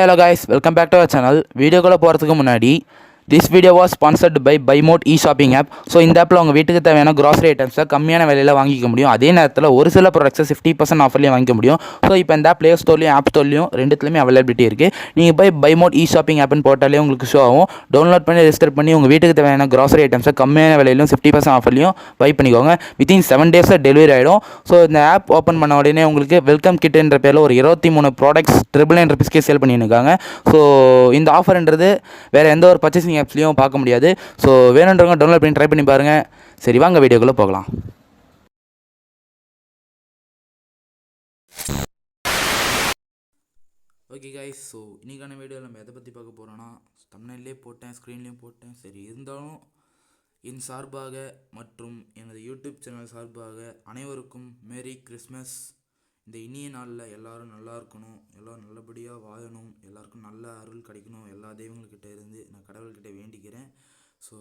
hello guys, welcome back to our channel. வீடியோக்குள்ளே போகிறதுக்கு முன்னாடி this video was sponsored by Bymot shopping app. So இந்த ஆப்பில் உங்கள் வீட்டுக்கு தேவையான க்ராசரி ஐட்டம்ஸை கம்மியான விலையில் வாங்கிக்க முடியும். அதே நேரத்தில் ஒரு சில ப்ராடக்ட்ஸை 50% ஆஃபர்லேயும் வாங்கிக்க முடியும். ஸோ இப்போ இந்த ப்ளே ஸ்டோர்லையும் ஆப் ஸ்டோர்லையும் ரெண்டுத்துலையுமே அவைலபிலிட்டி இருக்குது. நீங்கள் போய் பைமோட் ஷாப்பிங் ஆப்னு போட்டாலே உங்களுக்கு ஷோ ஆகும். டவுன்லோட் பண்ணி ரெஜிஸ்டர் பண்ணி உங்கள் வீட்டுக்கு தேவையான க்ராசரி ஐட்டம்ஸை கம்மியான விலையிலும் 50% ஆஃபர்லையும் பை பண்ணிக்கோங்க. வித்தின் 7 days டெலிவரி ஆகிடும். ஸோ இந்த ஆப் ஓப்பன் பண்ண உடனே உங்களுக்கு வெல்கம் கிட்ன்ற பேரில் ஒரு 23 ப்ராடக்ட்ஸ் $999 சேல் பண்ணியிருக்காங்க. ஸோ இந்த ஆஃபர்ன்றது வேறு எந்த ஒரு பர்ச்சேசிங் ஆப்ஸ்லையும் பார்க்க முடியாது. ஸோ வேணுன்றவங்க டவுன்லோட் பண்ணி ட்ரை பண்ணி பாருங்கள். சரி, வாங்க வீடியோக்குள்ளே போகலாம். ஓகே கைஸ், ஸோ இன்றைக்கான வீடியோவில் நம்ம எதை பற்றி பார்க்க போகிறோன்னா, தமிழ்லேயே போட்டேன், ஸ்க்ரீன்லேயும் போட்டேன். சரி, இருந்தாலும் என் சார்பாக மற்றும் எனது யூடியூப் சேனல் சார்பாக அனைவருக்கும் மேரி கிறிஸ்மஸ். இந்த இனிய நாளில் எல்லோரும் நல்லா இருக்கணும், எல்லோரும் நல்லபடியாக வாழணும், எல்லாருக்கும் நல்ல அருள் கிடைக்கணும். எல்லா தெய்வங்கள்கிட்ட இருந்து நான் கடவுள்கிட்ட வேண்டிக்கிறேன். ஸோ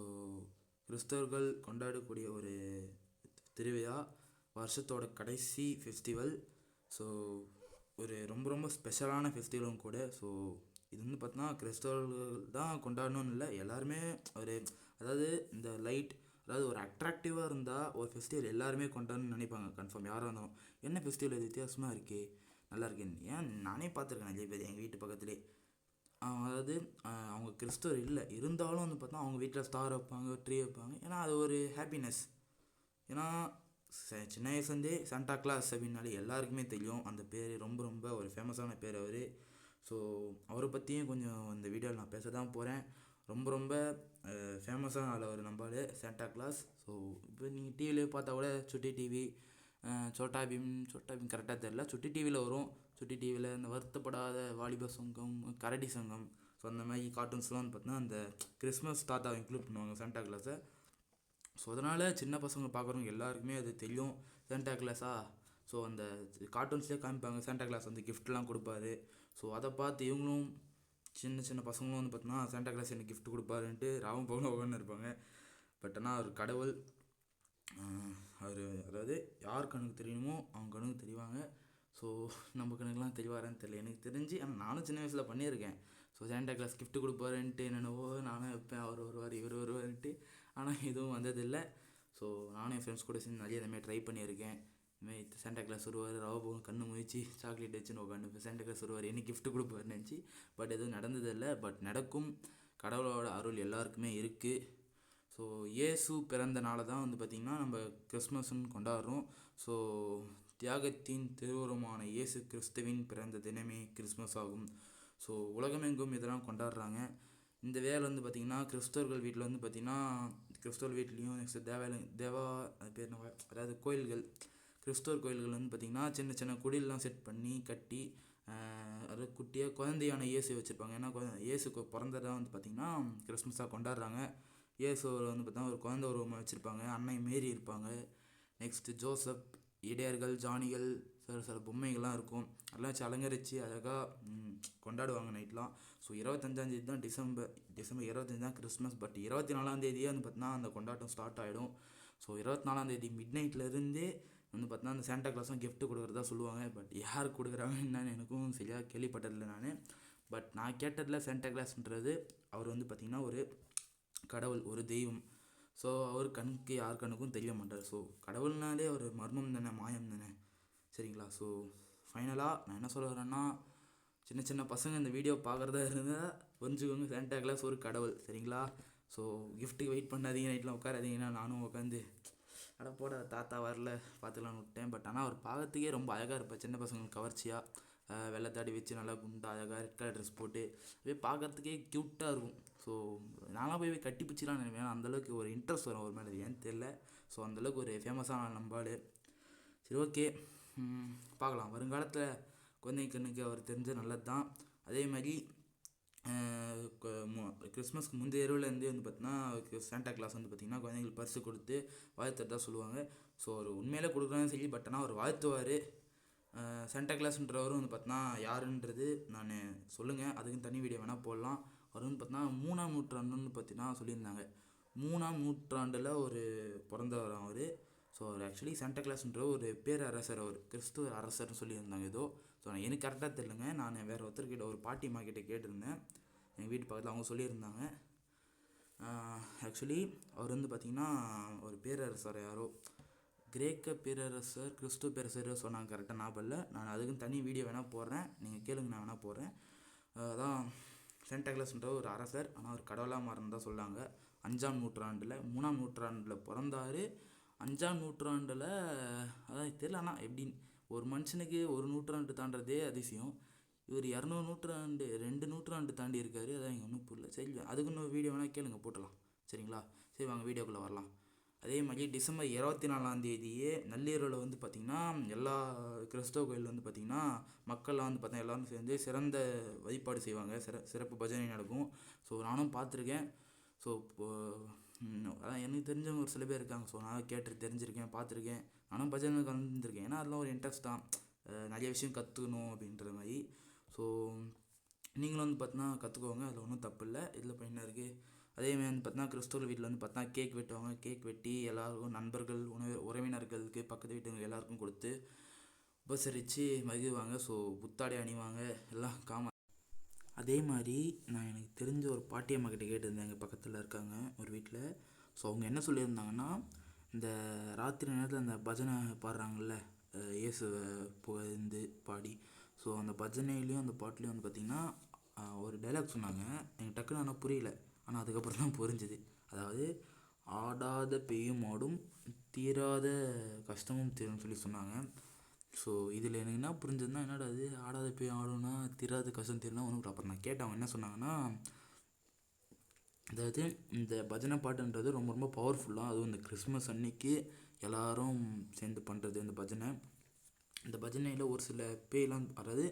கிறிஸ்தவர்கள் கொண்டாடக்கூடிய ஒரு திருவிழா, வருஷத்தோட கடைசி ஃபெஸ்டிவல். ஸோ ஒரு ரொம்ப ரொம்ப ஸ்பெஷலான ஃபெஸ்டிவலும் கூட. ஸோ இது வந்து பார்த்தோன்னா கிறிஸ்தவர்கள் தான் கொண்டாடணும்னு இல்லை, எல்லாருமே ஒரு அதாவது இந்த லைட், அதாவது ஒரு அட்ராக்டிவாக இருந்தால் ஒரு ஃபெஸ்டிவல் எல்லாருமே கொண்டாடணும்னு நினைப்பாங்க. கன்ஃபார்ம் யாராக இருந்தாலும் என்ன ஃபெஸ்டிவல் இது வித்தியாசமாக இருக்கே, நல்லா இருக்கேன்னு. ஏன் நானே பார்த்துருக்கேன் நிறைய பேர் எங்கள் வீட்டு பக்கத்துலேயே. அதாவது அவங்க கிறிஸ்தவர் இல்லை, இருந்தாலும் வந்து பார்த்தா அவங்க வீட்டில் ஸ்டார் வைப்பாங்க, ட்ரீ வைப்பாங்க. ஏன்னா அது ஒரு ஹாப்பினஸ். ஏன்னா சின்ன வயசுலேருந்தே சாண்டா கிளாஸ் அப்படின்னாலே எல்லாருக்குமே தெரியும். அந்த பேர் ரொம்ப ரொம்ப ஒரு ஃபேமஸான பேர் அவர். ஸோ அவரை பற்றியும் கொஞ்சம் இந்த வீடியோவில் நான் பேச தான் போகிறேன். ரொம்ப ரொம்ப ஃபேமஸான ஆள் அவர், நம்பால் சாண்டா கிளாஸ். ஸோ இப்போ நீங்கள் டிவிலே பார்த்தா கூட சுட்டி டிவி, சோட்டா பீம் கரெக்டாக தெரில, சுட்டி டிவியில் வரும். சுட்டி டிவியில் இந்த வருத்தப்படாத வாலிப சங்கம், கரடி சங்கம், ஸோ அந்த மாதிரி கார்ட்டூன்ஸ்லாம் வந்து பார்த்தீங்கன்னா அந்த கிறிஸ்மஸ் தாத்தாவை இன்க்ளூட் பண்ணுவாங்க சாண்டா கிளாஸை. ஸோ அதனால் சின்ன பசங்க பார்க்குறவங்க எல்லாருக்குமே அது தெரியும் சாண்டா கிளாஸா. ஸோ அந்த கார்ட்டூன்ஸ்லேயே காமிப்பாங்க சாண்டா கிளாஸ் வந்து கிஃப்ட்லாம் கொடுப்பாரு. ஸோ அதை பார்த்து இவங்களும் சின்ன சின்ன பசங்களும் வந்து பார்த்தீங்கன்னா சாண்டா கிளாஸ் எனக்கு கிஃப்ட் கொடுப்பாருன்ட்டு ராவும் பகலும் உட்காந்து இருப்பாங்க. பட் ஆனால் அவர் கடவுள். அவர் அதாவது யார் கணக்கு தெரியணுமோ அவங்க கணக்கு தெரிவாங்க. ஸோ நம்ம கணக்குலாம் தெரிவாரான்னு தெரியல எனக்கு தெரிஞ்சு. ஆனால் நானும் சின்ன வயசில் பண்ணியிருக்கேன். ஸோ சாண்டா கிளாஸ் கிஃப்ட் கொடுப்பாருன்ட்டு என்னென்னவோ நானும் வைப்பேன், அவர் வருவார் இவர் வருவார்ன்ட்டு. ஆனால் எதுவும் வந்ததில்லை. ஸோ நானும் என் ஃப்ரெண்ட்ஸ் கூட சேர்ந்து நிறைய இதுமாதிரி ட்ரை பண்ணியிருக்கேன். இதுமாதிரி சாண்டா கிளாஸ் வருவார், ரவ போகும் கண்ணு முழிச்சு சாக்லேட் வச்சுன்னு உட்காந்து சாண்டா கிளாஸ் வருவார் என்ன கிஃப்ட் கொடுப்பாருன்னு நினச்சி. பட் எதுவும் நடந்ததில்லை. பட் நடக்கும். கடவுளோட அருள் எல்லாருக்குமே இருக்குது. ஸோ இயேசு பிறந்த நாளை தான் வந்து பார்த்திங்கன்னா நம்ம கிறிஸ்மஸ்ன்னு கொண்டாடுறோம். ஸோ தியாகத்தின் திருவுருவமான இயேசு கிறிஸ்துவின் பிறந்த தினமே கிறிஸ்மஸ் ஆகும். ஸோ உலகமெங்கும் இதெல்லாம் கொண்டாடுறாங்க. இந்த வேலை வந்து பார்த்திங்கன்னா கிறிஸ்தவர்கள் வீட்டில் வந்து பார்த்திங்கன்னா கிறிஸ்தவர் வீட்லேயும் நெக்ஸ்ட் தேவா அது பேர் என்ன, அதாவது கோயில்கள், கிறிஸ்தவர் கோயில்கள் வந்து பார்த்திங்கன்னா சின்ன சின்ன குடிலெலாம் செட் பண்ணி கட்டி அது குட்டியாக குழந்தையான இயேசு வச்சுருப்பாங்க. ஏன்னா இயேசுக்கு பிறந்ததான் வந்து பார்த்திங்கன்னா கிறிஸ்மஸாக கொண்டாடுறாங்க. இயேசு வந்து பார்த்தா ஒரு குழந்தை உருவமாக வச்சுருப்பாங்க, அன்னை மேரி இருப்பாங்க, நெக்ஸ்ட்டு ஜோசப், இடையர்கள், ஜானிகள், சில பொம்மைகள்லாம் இருக்கும். அதெல்லாம் வச்சு அலங்கரித்து அழகாக கொண்டாடுவாங்க நைட்லாம். ஸோ 25 தான் டிசம்பர் 25 தான் கிறிஸ்மஸ். பட் 24 வந்து பார்த்தீங்கன்னா அந்த கொண்டாட்டம் ஸ்டார்ட் ஆகிடும். ஸோ 24 மிட் நைட்லேருந்தே வந்து பார்த்தீங்கன்னா அந்த சாண்டா கிளாஸும் கிஃப்ட் கொடுக்குறதா சொல்லுவாங்க. பட் யார் கொடுக்குறாங்க என்னன்னு எனக்கும் சரியாக கேள்விப்பட்டதில்லை நான். பட் நான் கேட்டதில் சாண்டா கிளாஸ்ன்றது அவர் வந்து பார்த்திங்கன்னா ஒரு கடவுள், ஒரு தெய்வம். ஸோ அவர் கண்ணுக்கு யார் கண்ணுக்கும் தெரிய மாட்டார். ஸோ கடவுள்னாலே ஒரு மர்மம் தானே, மாயம் தானே, சரிங்களா. ஸோ ஃபைனலாக நான் என்ன சொல்ல வரேன்னா, சின்ன சின்ன பசங்க இந்த வீடியோ பார்க்குறதா இருந்தால் புரிஞ்சுக்கோங்க, சாண்டா கிளாஸ் ஒரு கடவுள், சரிங்களா. ஸோ கிஃப்ட்டுக்கு வெயிட் பண்ணாதீங்க, நைட்லாம் உட்காராதீங்கன்னா நானும் உட்காந்து அட போட தாத்தா வரல பார்த்துக்கலான்னு விட்டேன். பட் ஆனால் அவர் பார்க்கறதுக்கே ரொம்ப அழகாக இருப்பார். சின்ன பசங்களுக்கு கவர்ச்சியாக வெள்ளைத்தாடி வச்சு நல்லா குண்டா அழகாக ரெட் கலர் ட்ரெஸ் போட்டு அப்படியே பார்க்குறதுக்கே க்யூட்டாக இருக்கும். ஸோ நான்லாம் போய் கட்டி பிடிச்சிலாம் நினைப்பேன். அந்தளவுக்கு ஒரு இன்ட்ரெஸ்ட் வரும் ஒரு மேலே, ஏன்னு தெரில. ஸோ அந்தளவுக்கு ஒரு ஃபேமஸான நம்பாள். சரி, ஓகே, பார்க்கலாம். வருங்காலத்தில் குழந்தை கண்ணுக்கு அவர் தெரிஞ்ச நல்லது தான். அதே மாதிரி கிறிஸ்மஸ்க்கு முந்தைய இரவுலேருந்தே வந்து பார்த்தீங்கன்னா சாண்டா கிளாஸ் வந்து பார்த்திங்கன்னா குழந்தைங்களுக்கு பரிசு கொடுத்து வாழ்த்துறதா சொல்லுவாங்க. ஸோ அவர் உண்மையிலே கொடுக்குறான்னு சொல்லி, பட் ஆனால் அவர் வாழ்த்துவார். சாண்டா கிளாஸ்ன்றவரும் வந்து பார்த்தீங்கன்னா யாருன்றது நான் சொல்லுங்கள், அதுக்குன்னு தனி வீடியோ வேணால் போடலாம். அவர் வந்து பார்த்தீங்கன்னா 3ஆம் நூற்றாண்டுன்னு பார்த்தீங்கன்னா சொல்லியிருந்தாங்க. 3ஆம் நூற்றாண்டில் ஒரு பிறந்தவர் அவர். ஸோ அவர் ஆக்சுவலி சாண்டா கிளாஸ்ன்ற ஒரு பேரரசர், அவர் கிறிஸ்துவ அரசர்னு சொல்லியிருந்தாங்க ஏதோ. ஸோ எனக்கு கரெக்டாக தெரிலங்க. நான் வேறு ஒருத்தர்கிட்ட ஒரு பாட்டிம்மா கிட்ட கேட்டிருந்தேன். எங்கள் வீட்டு பக்கத்தில் அவங்க சொல்லியிருந்தாங்க. ஆக்சுவலி அவர் வந்து பார்த்திங்கன்னா ஒரு பேரரசர், யாரோ கிரேக்க பேரரசர், கிறிஸ்துவ பேரரசர் சொன்னாங்க, கரெக்டாக ஞாபகம் இல்லை. நான் அதுக்குன்னு தனி வீடியோ வேணால் போடுறேன், நீங்கள் கேளுங்க, நான் வேணால் போடுறேன். அதான் சென்டா கிளாஸ்ன்ற ஒரு அரசர், ஆனால் அவர் கடவுளாக மாறினதான் சொல்லாங்க. 5ஆம் நூற்றாண்டில் 3ஆம் நூற்றாண்டில் பிறந்தார். 5ஆம் நூற்றாண்டில் அதான் தெரியல, ஆனால் எப்படின்னு ஒரு மனுஷனுக்கு ஒரு நூற்றாண்டு தாண்டதே அதிசயம். இவர் 200 நூற்றாண்டு 2 நூற்றாண்டு தாண்டி இருக்கார். அதான் எங்கள் ஒன்றும் புரியல. சரி, அதுக்கு இன்னும் வீடியோ வேணால் கேளுங்க, போட்டலாம். சரிங்களா? சரி, வாங்க வீடியோக்குள்ளே வரலாம். அதே மாதிரி டிசம்பர் 24 நள்ளிரவில் வந்து பார்த்திங்கன்னா எல்லா கிறிஸ்தவ கோயில் வந்து பார்த்திங்கன்னா மக்கள்லாம் வந்து பார்த்தா எல்லோரும் சேர்ந்து சிறந்த வழிபாடு செய்வாங்க. சிறப்பு பஜனை நடக்கும். ஸோ நானும் பார்த்துருக்கேன். ஸோ அதான் எனக்கு தெரிஞ்சவங்க ஒரு சில பேர் இருக்காங்க. ஸோ நான் கேட்டு தெரிஞ்சிருக்கேன், பார்த்துருக்கேன். நானும் பஜனை கலந்துருக்கேன். ஏன்னா அதெல்லாம் ஒரு இன்ட்ரெஸ்ட் தான், நிறைய விஷயம் கற்றுக்கணும் அப்படின்ற மாதிரி. ஸோ நீங்களும் வந்து பார்த்தீங்கன்னா கற்றுக்கோங்க, அதில் ஒன்றும் தப்பு இல்லை. இதில் இப்போ என்ன இருக்குது? அதேமாதிரி வந்து பார்த்தீங்கன்னா கிறிஸ்தவ வீட்டில் வந்து பார்த்தீங்கன்னா கேக் வெட்டுவாங்க. கேக் வெட்டி எல்லாருக்கும் நண்பர்கள், உறவினர்களுக்கு, பக்கத்து வீட்டுங்க எல்லாருக்கும் கொடுத்து உபசரித்து மகிழ்வாங்க. ஸோ புத்தாடை அணிவாங்க, எல்லாம் அதே மாதிரி நான் எனக்கு தெரிஞ்ச ஒரு பாட்டியம்மா கிட்டே கேட்டிருந்தேன். எங்கள் பக்கத்தில் இருக்காங்க ஒரு வீட்டில். ஸோ அவங்க என்ன சொல்லியிருந்தாங்கன்னா, இந்த ராத்திரி நேரத்தில் அந்த பஜனை பாடுறாங்கள்ல, இயேசுவை புகழ்ந்து பாடி, ஸோ அந்த பஜனையிலையும் அந்த பாட்டுலேயும் வந்து பார்த்திங்கன்னா ஒரு டைலாக் சொன்னாங்க. எனக்கு டக்குன்னு ஆனால் புரியல, ஆனால் அதுக்கப்புறம் தான் புரிஞ்சுது. அதாவது ஆடாத பேயும் ஆடும், தீராத கஷ்டமும் தீரும்னு சொல்லி சொன்னாங்க. ஸோ இதில் எனக்கு என்ன புரிஞ்சதுன்னா, என்னடா அது ஆடாத பேய் ஆடும்னா தீராத கஷ்டம் தீரும்னா ஒன்றும். அப்புறம் நான் கேட்டேன், அவங்க என்ன சொன்னாங்கன்னா, அதாவது இந்த பஜனை பாட்டுன்றது ரொம்ப ரொம்ப பவர்ஃபுல்லாக, அதுவும் இந்த கிறிஸ்மஸ் அன்னைக்கு எல்லோரும் சேர்ந்து பண்ணுறது இந்த பஜனை. இந்த பஜனையில் ஒரு சில பேய்லாம், அதாவது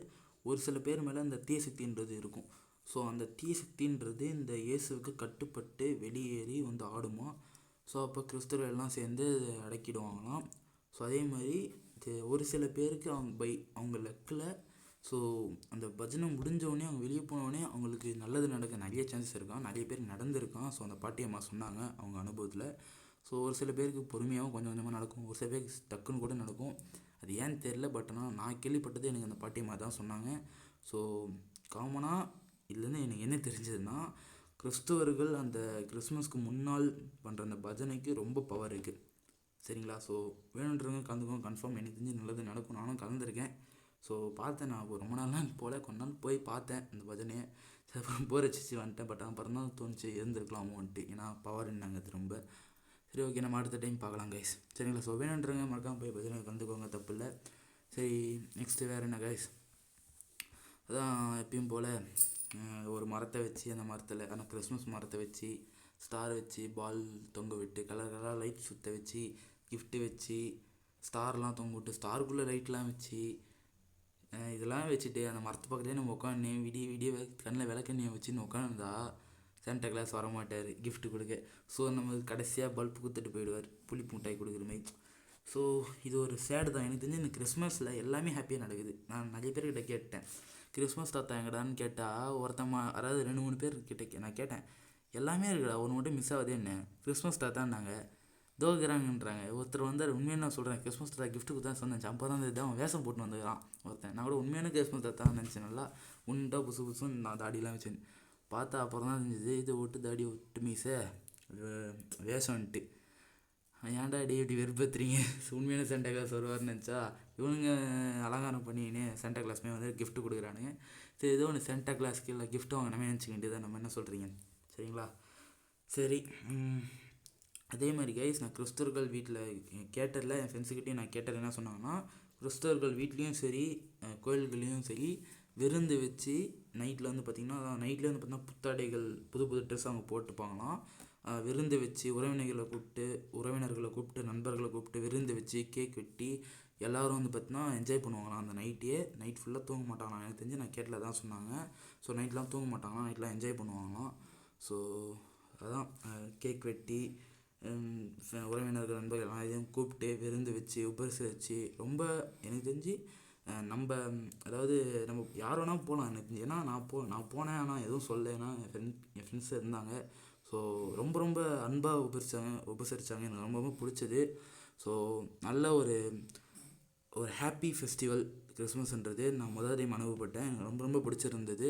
ஒரு சில பேர் மேலே இந்த தீய சக்தின்றது இருக்கும். ஸோ அந்த தீய சக்தின்றது இந்த இயேசுவுக்கு கட்டுப்பட்டு வெளியேறி வந்து ஆடுமா. ஸோ அப்போ கிறிஸ்தவர்கள் எல்லாம் சேர்ந்து அடக்கிடுவாங்களாம். ஸோ அதே மாதிரி ஒரு சில பேருக்கு அவங்க லக்கில், ஸோ அந்த பஜனை முடிஞ்சவொடனே அவங்க வெளியே போனோடனே அவங்களுக்கு நல்லது நடக்க நிறைய சான்சஸ் இருக்கான், நிறைய பேர் நடந்திருக்கான். ஸோ அந்த பாட்டியம்மா சொன்னாங்க அவங்க அனுபவத்தில். ஸோ ஒரு சில பேருக்கு பொறுமையாகவும் கொஞ்சம் கொஞ்சமாக நடக்கும், ஒரு சில பேருக்கு டக்குன்னு கூட நடக்கும். அது ஏன்னு தெரில, பட் ஆனால் நான் கேள்விப்பட்டது எனக்கு அந்த பாட்டியம்மா தான் சொன்னாங்க. ஸோ காமனாக இதுலேருந்து எனக்கு என்ன தெரிஞ்சதுன்னா, கிறிஸ்தவர்கள் அந்த கிறிஸ்மஸ்க்கு முன்னால் பண்ணுற அந்த பஜனைக்கு ரொம்ப பவர் இருக்குது. சரிங்களா? ஸோ வேணுன்றவங்க கலந்துக்கோங்க, கன்ஃபார்ம் எனக்கு தெரிஞ்சு நல்லது நடக்கும். நானும் கலந்துருக்கேன். ஸோ பார்த்தேன், நான் ரொம்ப நாள்லாம் போல் கொஞ்ச நாள் போய் பார்த்தேன் அந்த பஜனையை. சரி, அப்புறம் போர் வச்சு வந்துட்டேன். பட் அப்புறம் தான் தோணுச்சு இருந்திருக்கலாமோன்ட்டு, ஏன்னா பவர் என்னங்க அது ரொம்ப. சரி, ஓகே, நம்ம அடுத்த டைம் பார்க்கலாம் கைஸ். சரிங்களா? ஸோ வேணுன்றவங்க மறக்காமல் போய் பஜனை கலந்துக்கோங்க, தப்பு இல்லை. சரி, நெக்ஸ்ட்டு வேறு என்ன கைஸ்? அதான் எப்பயும் போல் ஒரு மரத்தை வச்சு, அந்த மரத்தில் ஆனால் கிறிஸ்மஸ் மரத்தை வச்சு ஸ்டார் வச்சு பால் தொங்க விட்டு கலர் கலராக லைட் சுற்ற வச்சு கிஃப்ட்டு வச்சு ஸ்டார்லாம் தொங்க விட்டு ஸ்டாருக்குள்ளே லைட்லாம் வச்சு இதெல்லாம் வச்சுட்டு அந்த மரத்து பக்கத்துலேயே நம்ம உட்காந்து விடிய விடிய கண்ணில் விளக்கண்ணியை வச்சுன்னு உட்காந்துருந்தா சாண்டா கிளாஸ் வரமாட்டார் கிஃப்ட்டு கொடுக்க. ஸோ நம்ம கடைசியாக பல்ப் கொடுத்துட்டு போயிடுவார், புளிப்பு மிட்டாய் கொடுக்குற மாதிரி. ஸோ இது ஒரு சேடு தான். எனக்கு தெரிஞ்சு இந்த கிறிஸ்மஸில் எல்லாமே ஹாப்பியாக நடக்குது. நான் நிறைய பேர்கிட்ட கேட்டேன், கிறிஸ்மஸ் தாத்தா எங்கடான்னு கேட்டால் அதாவது 2-3 பேர் கிட்ட நான் கேட்டேன், எல்லாமே இருக்குடா, ஒன்று மட்டும் மிஸ் ஆகுது என்ன, கிறிஸ்மஸ் தாத்தான்னாங்க. தோக்குறாங்கன்றாங்க. ஒருத்தர் வந்தார், உண்மையாக நான் சொல்கிறேன், கிறிஸ்மஸ் தாத்தா கிஃப்ட்டு கொடுத்தா சொன்னேன். அப்போ தான் அவன் வேஷம் போட்டு வந்துக்கிறான் ஒருத்தன். நான் கூட உண்மையான கிறிஸ்மஸ் தாத்தா நினச்சேன். நல்லா உண்டா புதுசு புதுசுன்னு நான் தாடியெலாம் வச்சேன். பார்த்தா அப்புறம் தான் இருந்துச்சு, இது விட்டு தாடி விட்டு மீசை வேஷம்ன்ட்டு. ஏன்டா டே இப்படி வெறுப்பத்துறீங்க, உண்மையான சென்டா கிளாஸ் வருவார்னு நினச்சா இவனுங்க அலங்காரம் பண்ணின்னு சென்டா கிளாஸ்மே வந்து கிஃப்ட்டு கொடுக்குறானுங்க. சரி, ஏதோ ஒன்று சென்டா கிளாஸ்க்கு இல்லை கிஃப்ட்டு வாங்கினமே நினச்சிக்க வேண்டியதான். நம்ம என்ன சொல்கிறீங்க? சரிங்களா? சரி, அதே மாதிரி கைஸ், நான் கிறிஸ்தவர்கள் வீட்டில் கேட்டரில் என் ஃப்ரெண்ட்ஸுக்கிட்டையும் நான் கேட்டர் என்ன சொன்னாங்கன்னா, கிறிஸ்தவர்கள் வீட்லேயும் சரி கோயில்கள்லேயும் சரி விருந்து வச்சு நைட்டில் வந்து பார்த்திங்கன்னா புத்தாடைகள் புது புது ட்ரெஸ் அவங்க போட்டுப்பாங்களாம். விருந்து வச்சு உறவினர்களை கூப்பிட்டு நண்பர்களை கூப்பிட்டு விருந்து வச்சு கேக் வெட்டி எல்லோரும் வந்து பார்த்திங்கன்னா என்ஜாய் பண்ணுவாங்களாம். அந்த நைட் ஃபுல்லாக தூங்க மாட்டாங்களாம். எனக்கு தெரிஞ்சு நான் கேட்டில் தான் சொன்னாங்க. ஸோ நைட்லாம் தூங்க மாட்டாங்களாம், நைட்லாம் என்ஜாய் பண்ணுவாங்களாம். ஸோ அதான் கேக் வெட்டி உறவினர்கள் நண்பர்கள் எல்லாம் இதையும் கூப்பிட்டு விருந்து வச்சு உபசரித்து ரொம்ப எனக்கு தெரிஞ்சு நம்ம அதாவது நம்ம யார் வேணால் போகலாம். எனக்கு தெரிஞ்சு ஏன்னா நான் போனேன், ஆனால் எதுவும் சொல்ல, ஏன்னா என் ஃப்ரெண்ட்ஸ் இருந்தாங்க. ஸோ ரொம்ப ரொம்ப அன்பாக உபசரித்தாங்க. எனக்கு ரொம்ப ரொம்ப பிடிச்சது. ஸோ நல்ல ஒரு ஹாப்பி ஃபெஸ்டிவல் கிறிஸ்மஸ்ன்றது நான் முதல் டைம் அனுபவப்பட்டேன். எனக்கு ரொம்ப ரொம்ப பிடிச்சிருந்தது.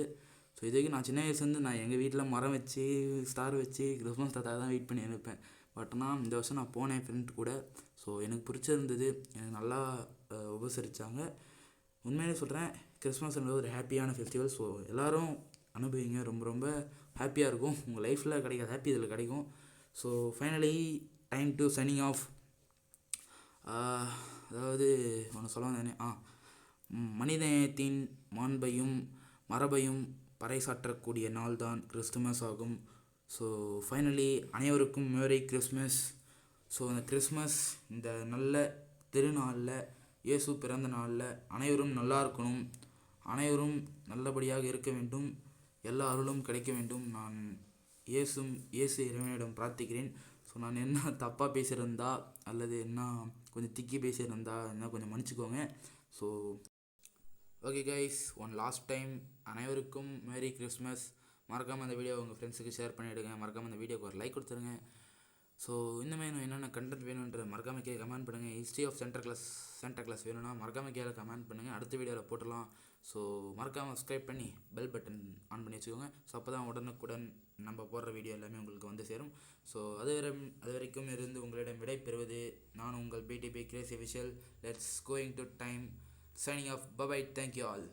ஸோ இதுவரைக்கும் நான் சின்ன வயசுலேருந்து நான் எங்கள் வீட்டில் மரம் வச்சு ஸ்டார் வச்சு கிறிஸ்மஸ் தாத்தா தான் வெயிட் பண்ணி இருப்பேன். பட் ஆனால் இந்த வருஷம் நான் போனேன் ஃப்ரெண்ட் கூட. ஸோ எனக்கு பிடிச்சிருந்தது. எனக்கு நல்லா உபசரித்தாங்க. உண்மையிலே சொல்கிறேன், கிறிஸ்மஸ்ன்றது ஒரு ஹாப்பியான ஃபெஸ்டிவல். ஸோ எல்லோரும் அனுபவிங்க. ரொம்ப ரொம்ப ஹாப்பியாக இருக்கும். உங்கள் லைஃப்பில் கிடைக்காத ஹாப்பி இதில் கிடைக்கும். So finally time to signing off. அதாவது ஒன்று சொல்ல வந்தேனே, மனிதநேயத்தின் மாண்பையும் மரபையும் பறைசாற்றக்கூடிய நாள் தான் கிறிஸ்துமஸ் ஆகும். ஸோ ஃபைனலி அனைவருக்கும் மேரி கிறிஸ்மஸ். ஸோ அந்த கிறிஸ்மஸ் இந்த நல்ல திருநாளில், இயேசு பிறந்த நாளில் அனைவரும் நல்லா இருக்கணும், அனைவரும் நல்லபடியாக இருக்க வேண்டும், எல்லா அருளும் கிடைக்க வேண்டும். நான் இயேசு இறைவனிடம் பிரார்த்திக்கிறேன். ஸோ நான் என்ன தப்பாக பேசியிருந்தா அல்லது என்ன கொஞ்சம் திக்கி பேசியிருந்தா என்ன கொஞ்சம் மன்னிச்சுக்கோங்க. So okay guys, one last time அனைவருக்கும் மேரி கிறிஸ்மஸ். மறக்காமல் அந்த வீடியோ உங்கள் ஃப்ரெண்ட்ஸுக்கு ஷேர் பண்ணிவிடுங்க. மறக்காமல் அந்த வீடியோக்கு ஒரு லைக் கொடுத்துருங்க. ஸோ இந்தமாதிரி என்னென்ன கண்டென்ட் வேணுன்ற மறக்காமல் கீழே கமெண்ட் பண்ணுங்கள். ஹிஸ்ட்ரி ஆஃப் சென்டர் கிளாஸ் வேணும்னா மறக்காமல் கீழே கமெண்ட் பண்ணுங்கள். அடுத்த வீடியோவில் போட்டுடலாம். ஸோ மறக்காமல் சப்ஸ்கிரைப் பண்ணி பெல் பட்டன் ஆன் பண்ணி வச்சுக்கோங்க. ஸோ அப்போ தான் உடனுக்குடன் நம்ம போடுற வீடியோ எல்லாமே உங்களுக்கு வந்து சேரும். ஸோ அது வரைக்கும் இருந்து உங்களிடம் விடை பெறுவது நான் உங்கள் BTB Crazy visual. Let's going to time. Signing off. Bye bye. Thank you all.